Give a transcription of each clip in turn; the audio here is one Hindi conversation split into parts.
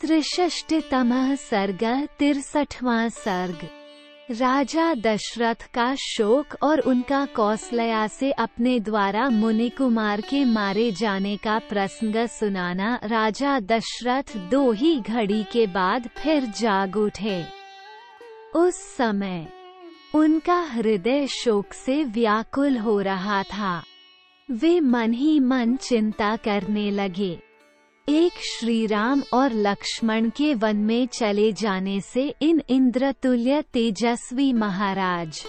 त्रिषष्टितमः सर्ग 63वां सर्ग। राजा दशरथ का शोक और उनका कौसल्या से अपने द्वारा मुनि कुमार के मारे जाने का प्रसंग सुनाना। राजा दशरथ 2 ही घड़ी के बाद फिर जाग उठे। उस समय उनका हृदय शोक से व्याकुल हो रहा था। वे मन ही मन चिंता करने लगे। एक श्री राम और लक्ष्मण के वन में चले जाने से इन इंद्रतुल्य तेजस्वी महाराज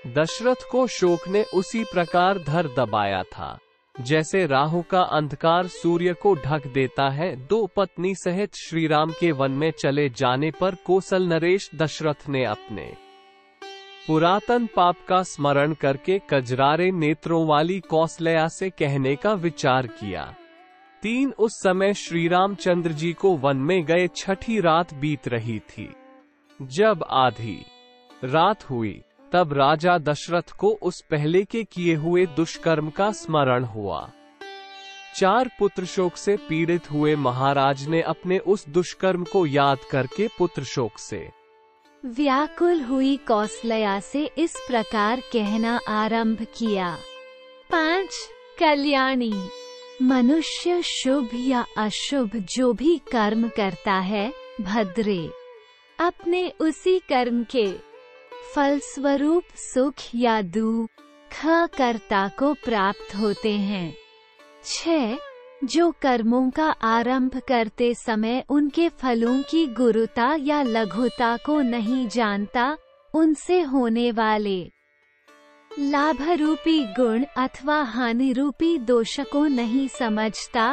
दशरथ को शोक ने उसी प्रकार धर दबाया था जैसे राहु का अंधकार सूर्य को ढक देता है। 2 पत्नी सहित श्री राम के वन में चले जाने पर कौशल नरेश दशरथ ने अपने पुरातन पाप का स्मरण करके कजरारे नेत्रों वाली कौसल्या से कहने का विचार किया। 3 उस समय श्री रामचंद्र जी को वन में गए 6ठी रात बीत रही थी। जब आधी रात हुई तब राजा दशरथ को उस पहले के किए हुए दुष्कर्म का स्मरण हुआ। 4 पुत्र शोक से पीड़ित हुए महाराज ने अपने उस दुष्कर्म को याद करके पुत्र शोक से व्याकुल हुई कौसल्या से इस प्रकार कहना आरंभ किया। 5 कल्याणी, मनुष्य शुभ या अशुभ जो भी कर्म करता है भद्रे अपने उसी कर्म के फलस्वरूप सुख या दुख कर्ता को प्राप्त होते हैं। 6 जो कर्मों का आरंभ करते समय उनके फलों की गुरुता या लघुता को नहीं जानता, उनसे होने वाले लाभ रूपी गुण अथवा हानि रूपी दोष को नहीं समझता,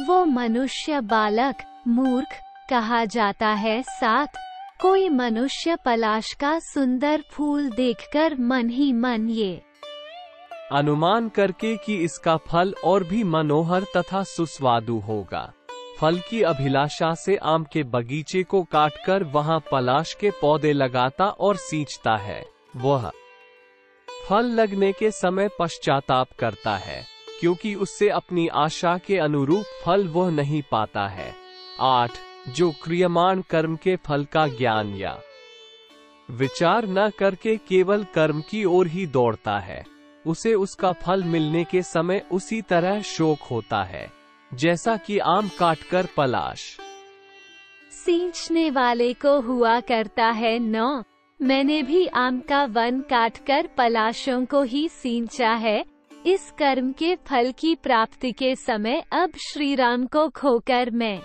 वो मनुष्य बालक मूर्ख कहा जाता है। 7 कोई मनुष्य पलाश का सुंदर फूल देखकर मन ही मन ये अनुमान करके कि इसका फल और भी मनोहर तथा सुस्वादु होगा, फल की अभिलाषा से आम के बगीचे को काटकर वहां पलाश के पौधे लगाता और सींचता है, वह फल लगने के समय पश्चाताप करता है क्योंकि उससे अपनी आशा के अनुरूप फल वह नहीं पाता है। 8 जो क्रियमाण कर्म के फल का ज्ञान या विचार न करके केवल कर्म की ओर ही दौड़ता है, उसे उसका फल मिलने के समय उसी तरह शोक होता है जैसा कि आम काटकर पलाश सींचने वाले को हुआ करता है। 9 मैंने भी आम का वन काटकर पलाशों को ही सींचा है। इस कर्म के फल की प्राप्ति के समय अब श्री राम को खोकर मैं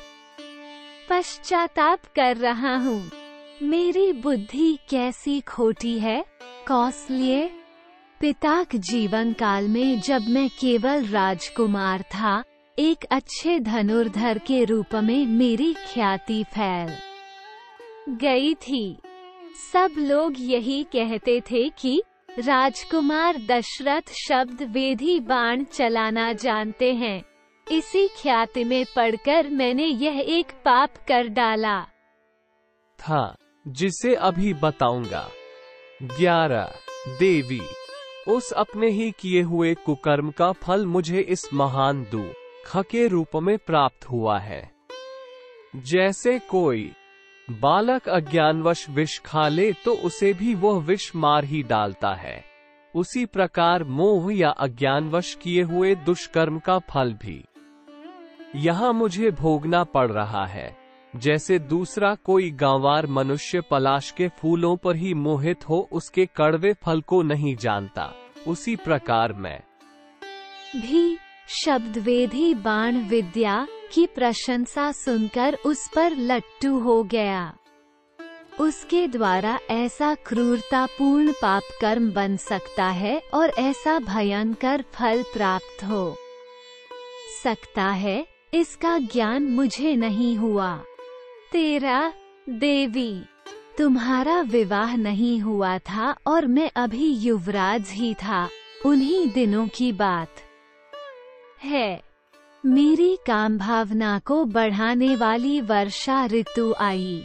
पश्चाताप कर रहा हूँ। मेरी बुद्धि कैसी खोटी है। कौसल्य, पिताक जीवन काल में जब मैं केवल राजकुमार था, एक अच्छे धनुर्धर के रूप में मेरी ख्याति फैल गई थी। सब लोग यही कहते थे कि राजकुमार दशरथ शब्द वेधी बाण चलाना जानते हैं। इसी ख्याति में पड़कर मैंने यह एक पाप कर डाला था जिसे अभी बताऊंगा। 11 देवी, उस अपने ही किए हुए कुकर्म का फल मुझे इस महान दुख के रूप में प्राप्त हुआ है। जैसे कोई बालक अज्ञानवश विष खा ले तो उसे भी वह विष मार ही डालता है, उसी प्रकार मोह या अज्ञानवश किए हुए दुष्कर्म का फल भी यहाँ मुझे भोगना पड़ रहा है। जैसे दूसरा कोई गांवार मनुष्य पलाश के फूलों पर ही मोहित हो उसके कड़वे फल को नहीं जानता, उसी प्रकार मैं भी शब्दवेधी बाण विद्या की प्रशंसा सुनकर उस पर लट्टू हो गया। उसके द्वारा ऐसा क्रूरतापूर्ण पाप कर्म बन सकता है और ऐसा भयंकर फल प्राप्त हो सकता है, इसका ज्ञान मुझे नहीं हुआ। 13 देवी, तुम्हारा विवाह नहीं हुआ था और मैं अभी युवराज ही था। उन्हीं दिनों की बात है। मेरी काम भावना को बढ़ाने वाली वर्षा ऋतु आई।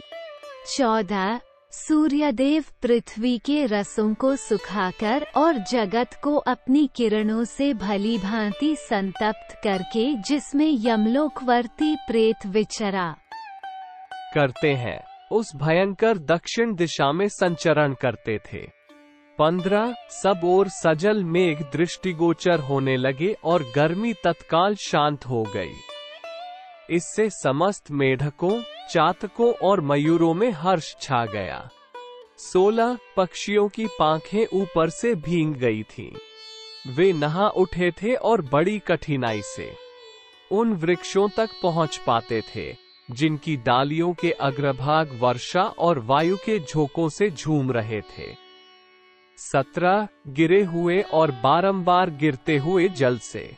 14 सूर्यदेव पृथ्वी के रसों को सुखाकर और जगत को अपनी किरणों से भली भांति संतप्त करके, जिसमें यमलोकवर्ती प्रेत विचरा करते हैं, उस भयंकर दक्षिण दिशा में संचरण करते थे। 15 सब ओर सजल मेघ दृष्टिगोचर होने लगे और गर्मी तत्काल शांत हो गई। इससे समस्त मेढकों, चातकों और मयूरों में हर्ष छा गया। 16 पक्षियों की पांखें ऊपर से भींग गई थीं। वे नहा उठे थे और बड़ी कठिनाई से उन वृक्षों तक पहुंच पाते थे जिनकी डालियों के अग्रभाग वर्षा और वायु के झोंकों से झूम रहे थे। 17 गिरे हुए और बारंबार गिरते हुए जल से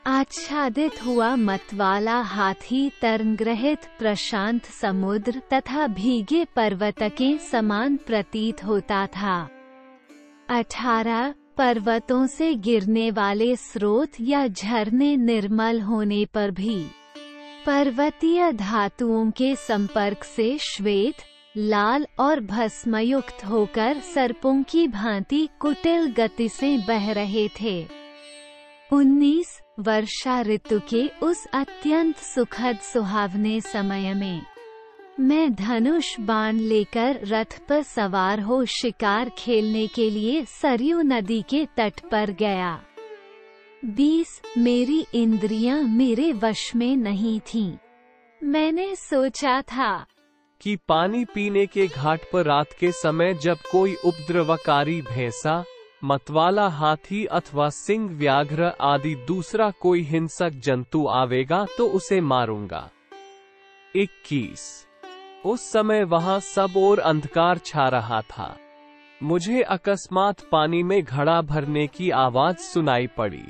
आच्छादित हुआ मतवाला हाथी तरंगरहित प्रशांत समुद्र तथा भीगे पर्वत के समान प्रतीत होता था। 18 पर्वतों से गिरने वाले स्रोत या झरने निर्मल होने पर भी पर्वतीय धातुओं के संपर्क से श्वेत, लाल और भस्मयुक्त होकर सर्पों की भांति कुटिल गति से बह रहे थे। 19 वर्षा ऋतु के उस अत्यंत सुखद सुहावने समय में मैं धनुष बाण लेकर रथ पर सवार हो शिकार खेलने के लिए सरयू नदी के तट पर गया। 20 मेरी इंद्रियां मेरे वश में नहीं थीं। मैंने सोचा था कि पानी पीने के घाट पर रात के समय जब कोई उपद्रवकारी भैंसा, मतवाला हाथी अथवा सिंह, व्याघ्र आदि दूसरा कोई हिंसक जंतु आवेगा तो उसे मारूंगा। 21 उस समय वहां सब ओर अंधकार छा रहा था। मुझे अकस्मात पानी में घड़ा भरने की आवाज सुनाई पड़ी।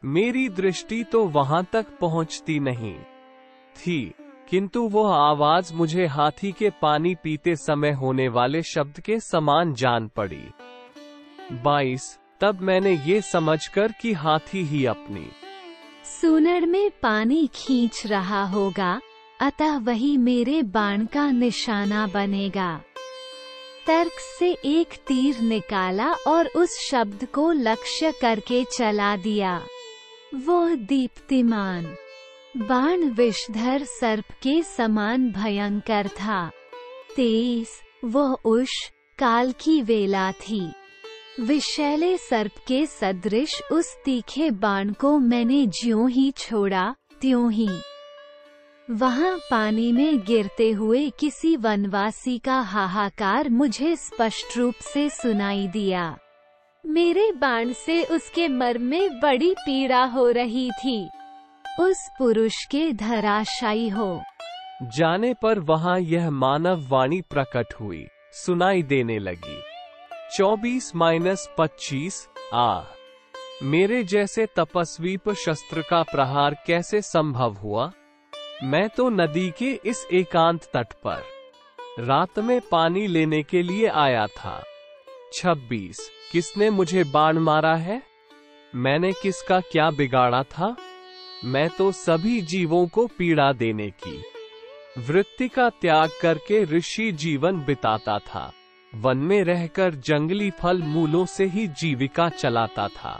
मेरी दृष्टि तो वहां तक पहुंचती नहीं थी, किंतु वह आवाज मुझे हाथी के पानी पीते समय होने वाले शब्द के समान जान पड़ी। 22 तब मैंने ये समझकर कि हाथी ही अपनी सूंड में पानी खींच रहा होगा, अतः वही मेरे बाण का निशाना बनेगा। तर्क से एक तीर निकाला और उस शब्द को लक्ष्य करके चला दिया। वह दीप्तिमान बाण विषधर सर्प के समान भयंकर था। 23 वह उष काल की वेला थी। विषैले सर्प के सदृश उस तीखे बाण को मैंने ज्यों ही छोड़ा त्यों ही वहां पानी में गिरते हुए किसी वनवासी का हाहाकार मुझे स्पष्ट रूप से सुनाई दिया। मेरे बाण से उसके मर्म में बड़ी पीड़ा हो रही थी। उस पुरुष के धराशायी हो जाने पर वहां यह मानव वाणी प्रकट हुई, सुनाई देने लगी। 24-25 मेरे जैसे तपस्वी पर शस्त्र का प्रहार कैसे संभव हुआ? मैं तो नदी के इस एकांत तट पर रात में पानी लेने के लिए आया था। 26 किसने मुझे बाण मारा है? मैंने किसका क्या बिगाड़ा था? मैं तो सभी जीवों को पीड़ा देने की वृत्ति का त्याग करके ऋषि जीवन बिताता था। वन में रहकर जंगली फल मूलों से ही जीविका चलाता था।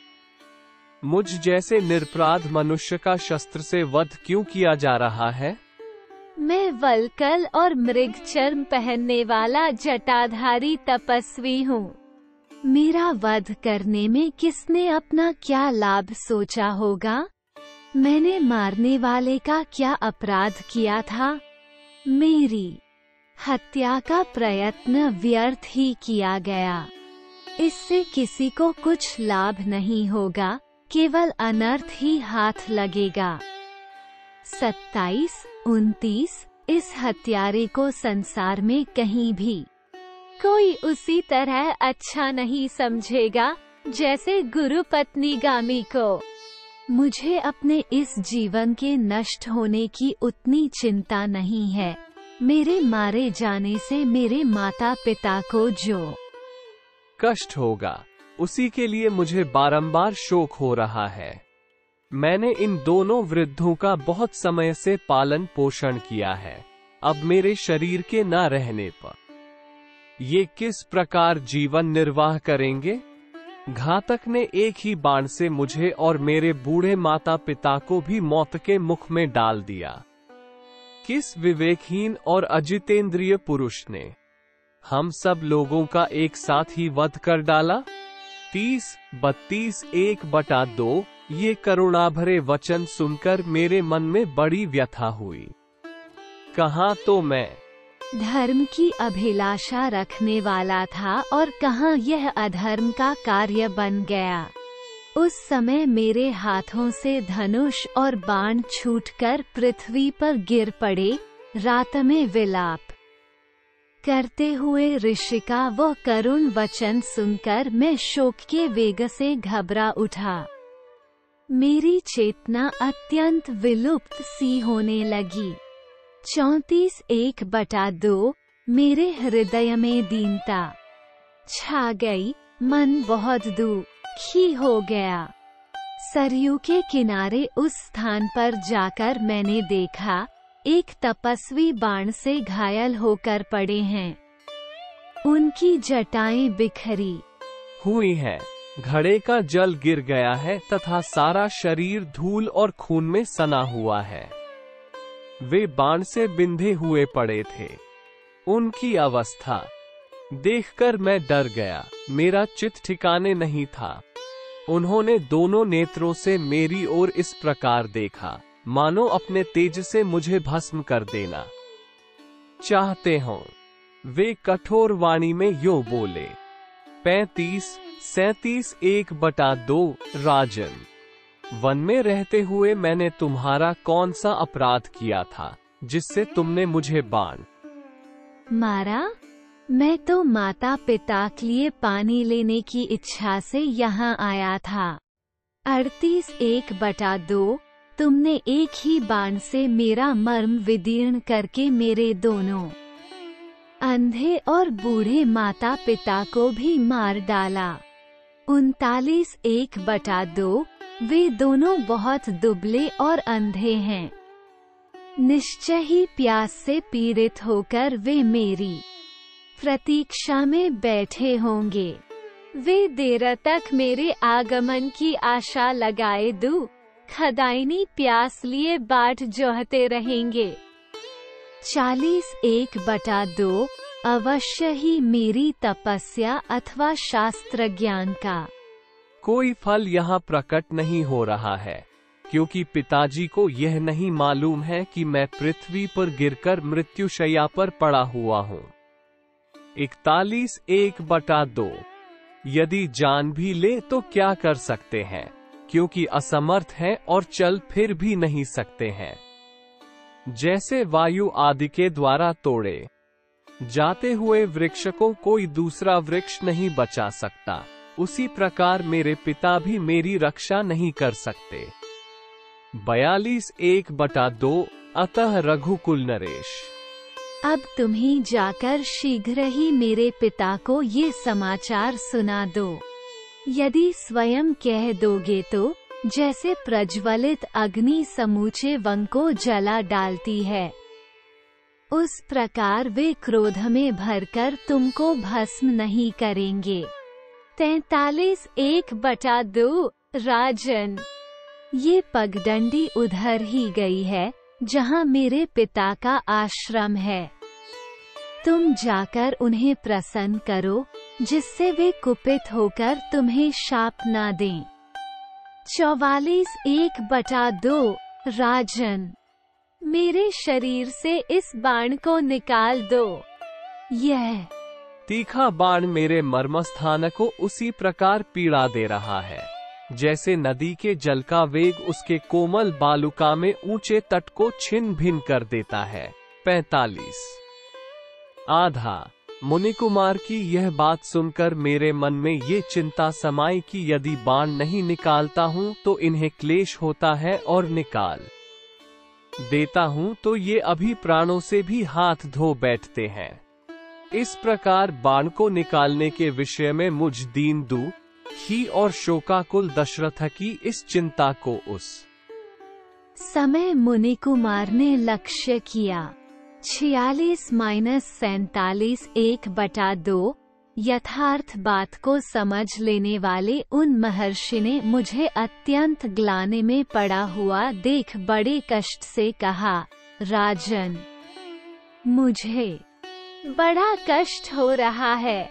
मुझ जैसे निरपराध मनुष्य का शस्त्र से वध क्यों किया जा रहा है? मैं वल्कल और मृग चर्म पहनने वाला जटाधारी तपस्वी हूँ। मेरा वध करने में किसने अपना क्या लाभ सोचा होगा? मैंने मारने वाले का क्या अपराध किया था? मेरी हत्या का प्रयत्न व्यर्थ ही किया गया। इससे किसी को कुछ लाभ नहीं होगा, केवल अनर्थ ही हाथ लगेगा। 27-29 इस हत्यारे को संसार में कहीं भी कोई उसी तरह अच्छा नहीं समझेगा जैसे गुरु पत्नी गामी को। मुझे अपने इस जीवन के नष्ट होने की उतनी चिंता नहीं है। मेरे मारे जाने से मेरे माता पिता को जो कष्ट होगा उसी के लिए मुझे बारंबार शोक हो रहा है। मैंने इन दोनों वृद्धों का बहुत समय से पालन पोषण किया है। अब मेरे शरीर के न रहने पर ये किस प्रकार जीवन निर्वाह करेंगे? घातक ने एक ही बाण से मुझे और मेरे बूढ़े माता पिता को भी मौत के मुख में डाल दिया। किस विवेकहीन और अजितेंद्रिय पुरुष ने हम सब लोगों का एक साथ ही वध कर डाला? 30-32 1/2। ये करुणाभरे वचन सुनकर मेरे मन में बड़ी व्यथा हुई। कहाँ तो मैं धर्म की अभिलाषा रखने वाला था और कहाँ यह अधर्म का कार्य बन गया। उस समय मेरे हाथों से धनुष और बाण छूटकर पृथ्वी पर गिर पड़े। रात में विलाप करते हुए ऋषि का वह करुण वचन सुनकर मैं शोक के वेग से घबरा उठा। मेरी चेतना अत्यंत विलुप्त सी होने लगी। 34 1/2। मेरे हृदय में दीनता छा गई। मन बहुत दुखी हो गया। सरयू के किनारे उस स्थान पर जाकर मैंने देखा एक तपस्वी बाण से घायल होकर पड़े हैं। उनकी जटाएं बिखरी हुई है, घड़े का जल गिर गया है तथा सारा शरीर धूल और खून में सना हुआ है। वे बाण से बिंधे हुए पड़े थे। उनकी अवस्था देखकर मैं डर गया। मेरा चित्त ठिकाने नहीं था। उन्होंने दोनों नेत्रों से मेरी ओर इस प्रकार देखा, मानो अपने तेज से मुझे भस्म कर देना चाहते हों। वे कठोर वाणी में यूं बोले। 35-37 1/2। राजन, वन में रहते हुए मैंने तुम्हारा कौन सा अपराध किया था जिससे तुमने मुझे बाण मारा? मैं तो माता पिता के लिए पानी लेने की इच्छा से यहाँ आया था। 38 1/2। तुमने एक ही बाण से मेरा मर्म विदीर्ण करके मेरे दोनों अंधे और बूढ़े माता पिता को भी मार डाला। 39 1/2। वे दोनों बहुत दुबले और अंधे हैं। निश्चय ही प्यास से पीड़ित होकर वे मेरी प्रतीक्षा में बैठे होंगे। वे देर तक मेरे आगमन की आशा लगाए खदाइनी प्यास लिए बाट जोहते रहेंगे। 40 1/2। अवश्य ही मेरी तपस्या अथवा शास्त्र ज्ञान का कोई फल यहाँ प्रकट नहीं हो रहा है, क्योंकि पिताजी को यह नहीं मालूम है कि मैं पृथ्वी पर गिरकर मृत्युशैया पर पड़ा हुआ हूँ। 41 1/2। यदि जान भी ले तो क्या कर सकते हैं, क्योंकि असमर्थ हैं और चल फिर भी नहीं सकते हैं। जैसे वायु आदि के द्वारा तोड़े जाते हुए वृक्ष को कोई दूसरा वृक्ष नहीं बचा सकता, उसी प्रकार मेरे पिता भी मेरी रक्षा नहीं कर सकते। 42 1/2। अतः रघुकुल नरेश, अब तुम ही जाकर शीघ्र ही मेरे पिता को ये समाचार सुना दो। यदि स्वयं कह दोगे तो जैसे प्रज्वलित अग्नि समूचे वन को जला डालती है, उस प्रकार वे क्रोध में भरकर तुमको भस्म नहीं करेंगे। 43 1/2। राजन, ये पगडंडी उधर ही गई है जहाँ मेरे पिता का आश्रम है। तुम जाकर उन्हें प्रसन्न करो, जिससे वे कुपित होकर तुम्हें शाप ना दें। 44 1/2। राजन, मेरे शरीर से इस बाण को निकाल दो। यह तीखा बाण मेरे मर्मस्थान को उसी प्रकार पीड़ा दे रहा है, जैसे नदी के जल का वेग उसके कोमल बालुका में ऊंचे तट को छिन्न भिन्न कर देता है। 45 आधा। मुनिकुमार की यह बात सुनकर मेरे मन में ये चिंता समाई कि यदि बाण नहीं निकालता हूँ तो इन्हें क्लेश होता है, और निकाल देता हूँ तो ये अभी प्राणों से भी हाथ धो बैठते हैं। इस प्रकार बाण को निकालने के विषय में मुझ दीन दुखी और शोकाकुल दशरथ की इस चिंता को उस समय मुनिकुमार ने लक्ष्य किया। 46-47 1/2। यथार्थ बात को समझ लेने वाले उन महर्षि ने मुझे अत्यंत ग्लानि में पड़ा हुआ देख बड़े कष्ट से कहा, राजन, मुझे बड़ा कष्ट हो रहा है।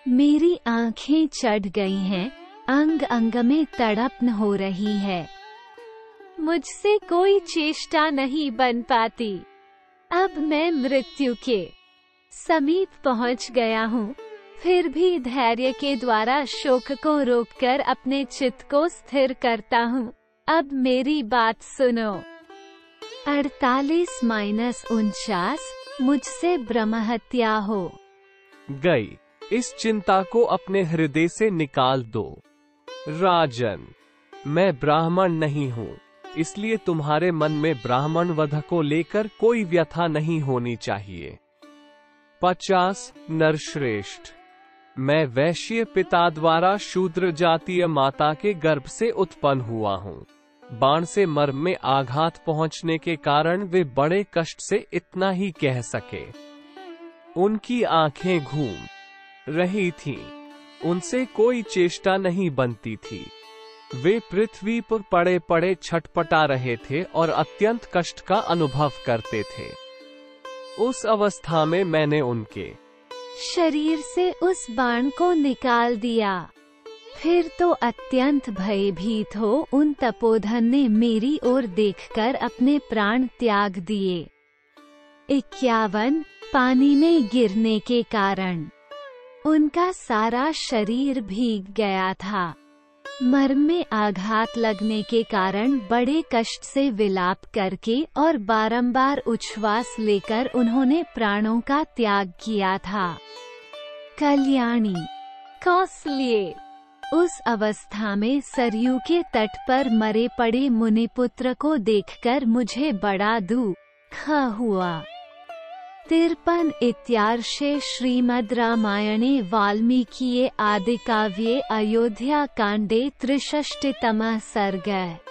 मेरी आंखें चढ़ गई हैं, अंग अंग में तड़पन हो रही है। मुझसे कोई चेष्टा नहीं बन पाती। अब मैं मृत्यु के समीप पहुंच गया हूँ। फिर भी धैर्य के द्वारा शोक को रोककर अपने चित्त को स्थिर करता हूँ। अब मेरी बात सुनो। 48-49 मुझसे ब्रह्महत्या हो गई। इस चिंता को अपने हृदय से निकाल दो। राजन, मैं ब्राह्मण नहीं हूँ, इसलिए तुम्हारे मन में ब्राह्मण वध को लेकर कोई व्यथा नहीं होनी चाहिए। 50 नरश्रेष्ठ, मैं वैश्य पिता द्वारा शूद्र जातीय माता के गर्भ से उत्पन्न हुआ हूँ। बाण से मर्म में आघात पहुंचने के कारण वे बड़े कष्ट से इतना ही कह सके। उनकी आंखें घूम रही थीं, उनसे कोई चेष्टा नहीं बनती थी। वे पृथ्वी पर पड़े पड़े छटपटा रहे थे और अत्यंत कष्ट का अनुभव करते थे। उस अवस्था में मैंने उनके शरीर से उस बाण को निकाल दिया। फिर तो अत्यंत भयभीत हो उन तपोधन ने मेरी ओर देखकर अपने प्राण त्याग दिए। 51 पानी में गिरने के कारण उनका सारा शरीर भीग गया था। मर्म में आघात लगने के कारण बड़े कष्ट से विलाप करके और बारंबार उच्छ्वास लेकर उन्होंने प्राणों का त्याग किया था। कल्याणी, कौसल्य, उस अवस्था में सरयू के तट पर मरे पड़े मुनिपुत्र को देखकर मुझे बड़ा दुख हुआ। 53 इत्यार्षे श्रीमद् रामायणे वाल्मीकिये आदिकाव्ये अयोध्या कांडे 63तमः सर्गः।